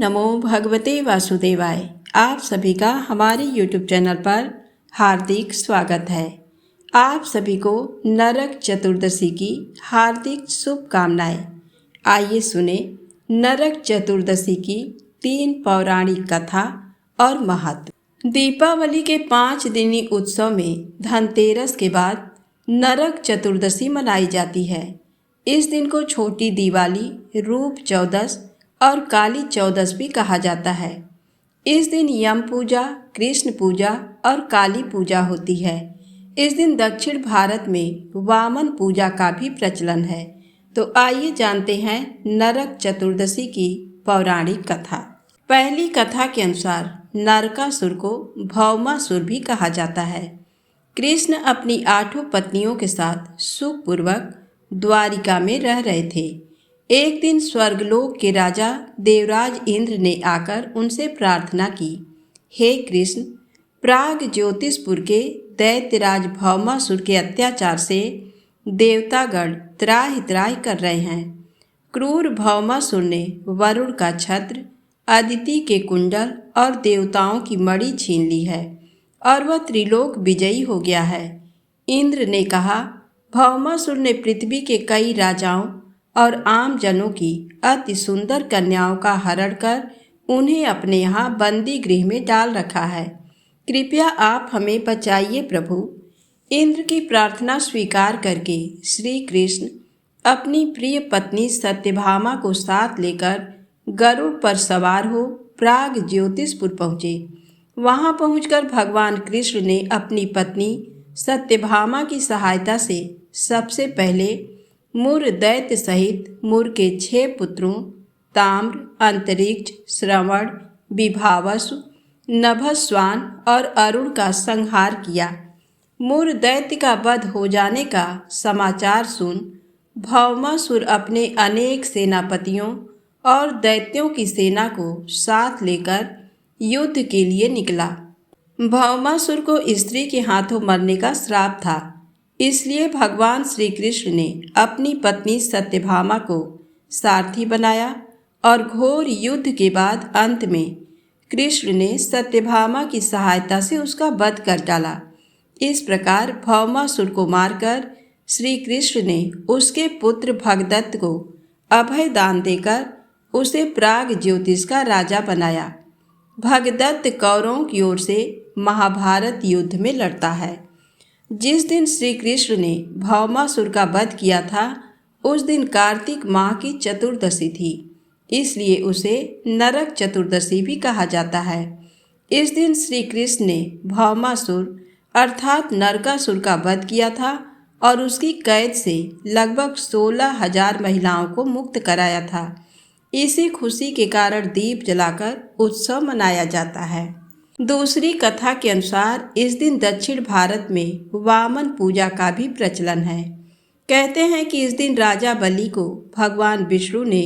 नमो भगवते वासुदेवाय। आप सभी का हमारे YouTube चैनल पर हार्दिक स्वागत है। आप सभी को नरक चतुर्दशी की हार्दिक शुभकामनाएं। आइए सुने नरक चतुर्दशी की 3 पौराणिक कथा और महत्व। दीपावली के 5 दिनी उत्सव में धनतेरस के बाद नरक चतुर्दशी मनाई जाती है। इस दिन को छोटी दिवाली, रूप चौदस और काली चौदस भी कहा जाता है। इस दिन यम पूजा, कृष्ण पूजा और काली पूजा होती है। इस दिन दक्षिण भारत में वामन पूजा का भी प्रचलन है। तो आइए जानते हैं नरक चतुर्दशी की पौराणिक कथा। पहली कथा के अनुसार नरकासुर को भौमासुर भी कहा जाता है। कृष्ण अपनी 8 पत्नियों के साथ सुखपूर्वक द्वारिका में रह रहे थे। एक दिन स्वर्गलोक के राजा देवराज इंद्र ने आकर उनसे प्रार्थना की, हे कृष्ण, प्राग ज्योतिषपुर के दैत्यराज भौमासुर के अत्याचार से देवतागण त्राहि त्राहि कर रहे हैं। क्रूर भौमासुर ने वरुण का छत्र, अदिति के कुंडल और देवताओं की मणि छीन ली है और वह त्रिलोक विजयी हो गया है। इंद्र ने कहा, भौमासुर ने पृथ्वी के कई राजाओं और आम जनों की अति सुंदर कन्याओं का हरण कर उन्हें अपने यहाँ बंदी गृह में डाल रखा है। कृपया आप हमें बचाइए प्रभु। इंद्र की प्रार्थना स्वीकार करके श्री कृष्ण अपनी प्रिय पत्नी सत्यभामा को साथ लेकर गरुड़ पर सवार हो प्राग ज्योतिषपुर पहुँचे। वहाँ पहुंचकर भगवान कृष्ण ने अपनी पत्नी सत्यभामा की सहायता से सबसे पहले मुर दैत्य सहित मुर के 6 पुत्रों ताम्र, अंतरिक्ष, श्रवण, विभावसु, नभस्वान और अरुण का संहार किया। मुर दैत्य का वध हो जाने का समाचार सुन भौमासुर अपने अनेक सेनापतियों और दैत्यों की सेना को साथ लेकर युद्ध के लिए निकला। भौमासुर को स्त्री के हाथों मरने का श्राप था, इसलिए भगवान श्री कृष्ण ने अपनी पत्नी सत्यभामा को सारथी बनाया और घोर युद्ध के बाद अंत में कृष्ण ने सत्यभामा की सहायता से उसका वध कर डाला। इस प्रकार भौमासुर को मारकर श्री कृष्ण ने उसके पुत्र भगदत्त को अभय दान देकर उसे प्राग ज्योतिष का राजा बनाया। भगदत्त कौरवों की ओर से महाभारत युद्ध में लड़ता है। जिस दिन श्री कृष्ण ने भौमासुर का वध किया था उस दिन कार्तिक माह की चतुर्दशी थी, इसलिए उसे नरक चतुर्दशी भी कहा जाता है। इस दिन श्री कृष्ण ने भौमासुर अर्थात नरकासुर का वध किया था और उसकी कैद से लगभग 16,000 महिलाओं को मुक्त कराया था। इसी खुशी के कारण दीप जलाकर उत्सव मनाया जाता है। दूसरी कथा के अनुसार इस दिन दक्षिण भारत में वामन पूजा का भी प्रचलन है। कहते हैं कि इस दिन राजा बलि को भगवान विष्णु ने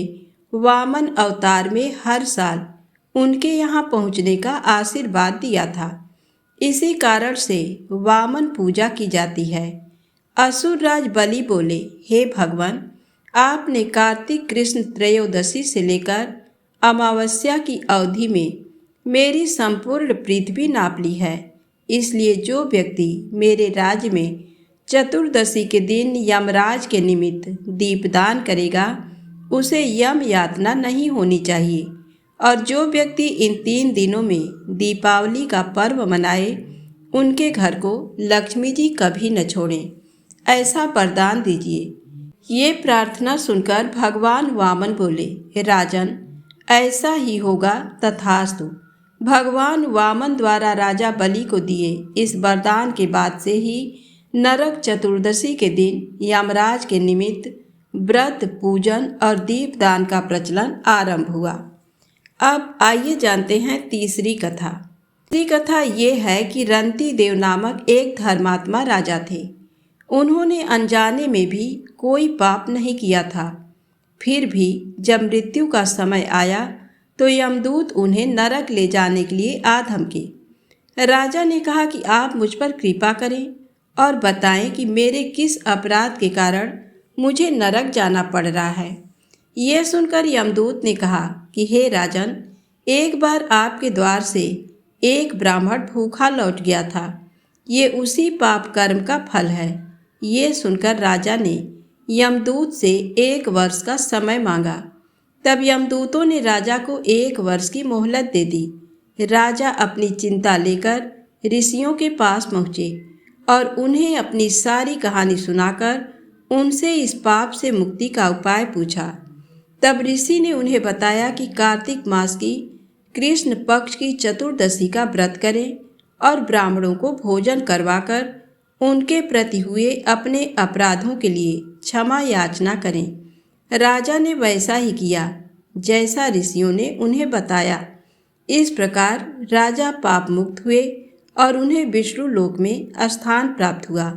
वामन अवतार में हर साल उनके यहाँ पहुँचने का आशीर्वाद दिया था। इसी कारण से वामन पूजा की जाती है। असुरराज बलि बोले, हे भगवान, आपने कार्तिक कृष्ण त्रयोदशी से लेकर अमावस्या की अवधि में मेरी संपूर्ण पृथ्वी नाप ली है, इसलिए जो व्यक्ति मेरे राज्य में चतुर्दशी के दिन यमराज के निमित्त दीपदान करेगा उसे यम यातना नहीं होनी चाहिए, और जो व्यक्ति इन 3 दिनों में दीपावली का पर्व मनाए उनके घर को लक्ष्मी जी कभी न छोड़ें, ऐसा वरदान दीजिए। ये प्रार्थना सुनकर भगवान वामन बोले, राजन, ऐसा ही होगा, तथास्तु। भगवान वामन द्वारा राजा बलि को दिए इस वरदान के बाद से ही नरक चतुर्दशी के दिन यमराज के निमित्त व्रत, पूजन और दीपदान का प्रचलन आरंभ हुआ। अब आइए जानते हैं तीसरी कथा। तीसरी कथा ये है कि रंती देव नामक एक धर्मात्मा राजा थे। उन्होंने अनजाने में भी कोई पाप नहीं किया था। फिर भी जब मृत्यु का समय आया तो यमदूत उन्हें नरक ले जाने के लिए आ धमके। राजा ने कहा कि आप मुझ पर कृपा करें और बताएं कि मेरे किस अपराध के कारण मुझे नरक जाना पड़ रहा है। यह सुनकर यमदूत ने कहा कि हे राजन, एक बार आपके द्वार से एक ब्राह्मण भूखा लौट गया था। ये उसी पाप कर्म का फल है। ये सुनकर राजा ने यमदूत से 1 वर्ष का समय मांगा। तब यमदूतों ने राजा को 1 वर्ष की मोहलत दे दी। राजा अपनी चिंता लेकर ऋषियों के पास पहुँचे और उन्हें अपनी सारी कहानी सुनाकर उनसे इस पाप से मुक्ति का उपाय पूछा। तब ऋषि ने उन्हें बताया कि कार्तिक मास की कृष्ण पक्ष की चतुर्दशी का व्रत करें और ब्राह्मणों को भोजन करवाकर उनके प्रति हुए अपने अपराधों के लिए क्षमा याचना करें। राजा ने वैसा ही किया जैसा ऋषियों ने उन्हें बताया। इस प्रकार राजा पाप मुक्त हुए और उन्हें विष्णु लोक में स्थान प्राप्त हुआ।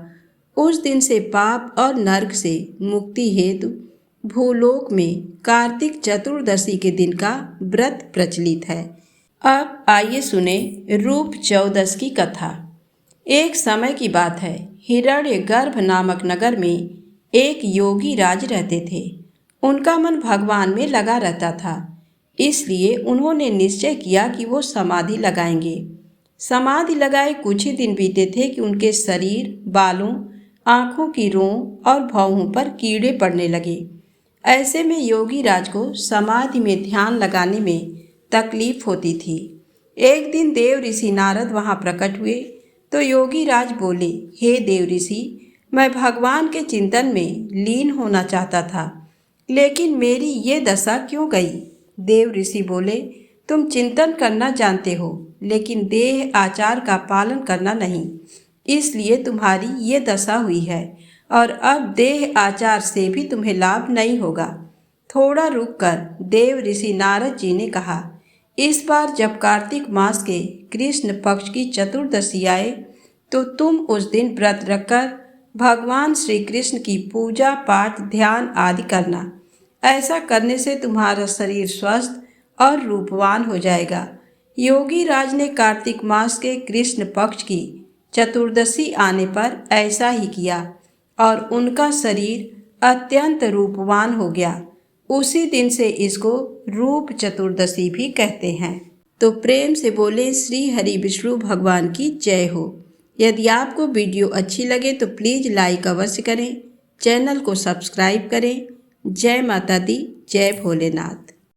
उस दिन से पाप और नरक से मुक्ति हेतु भूलोक में कार्तिक चतुर्दशी के दिन का व्रत प्रचलित है। अब आइए सुने रूप चौदस की कथा। एक समय की बात है, हिरण्यगर्भ नामक नगर में एक योगी राज रहते थे। उनका मन भगवान में लगा रहता था, इसलिए उन्होंने निश्चय किया कि वो समाधि लगाएंगे। समाधि लगाए कुछ ही दिन बीते थे कि उनके शरीर, बालों, आँखों की रों और भौहों पर कीड़े पड़ने लगे। ऐसे में योगी राज को समाधि में ध्यान लगाने में तकलीफ होती थी। एक दिन देव ऋषि नारद वहाँ प्रकट हुए तो योगी राज बोले, हे देव ऋषि, मैं भगवान के चिंतन में लीन होना चाहता था, लेकिन मेरी ये दशा क्यों गई? देव ऋषि बोले, तुम चिंतन करना जानते हो, लेकिन देह आचार का पालन करना नहीं, इसलिए तुम्हारी ये दशा हुई है और अब देह आचार से भी तुम्हें लाभ नहीं होगा। थोड़ा रुककर देव ऋषि नारद जी ने कहा, इस बार जब कार्तिक मास के कृष्ण पक्ष की चतुर्दशी आए तो तुम उस दिन व्रत रखकर भगवान श्री कृष्ण की पूजा पाठ ध्यान आदि करना। ऐसा करने से तुम्हारा शरीर स्वस्थ और रूपवान हो जाएगा। योगी राज ने कार्तिक मास के कृष्ण पक्ष की चतुर्दशी आने पर ऐसा ही किया और उनका शरीर अत्यंत रूपवान हो गया। उसी दिन से इसको रूप चतुर्दशी भी कहते हैं। तो प्रेम से बोले श्री हरि विष्णु भगवान की जय हो। यदि आपको वीडियो अच्छी लगे तो प्लीज़ लाइक अवश्य करें, चैनल को सब्सक्राइब करें। जय माता दी, जय भोलेनाथ।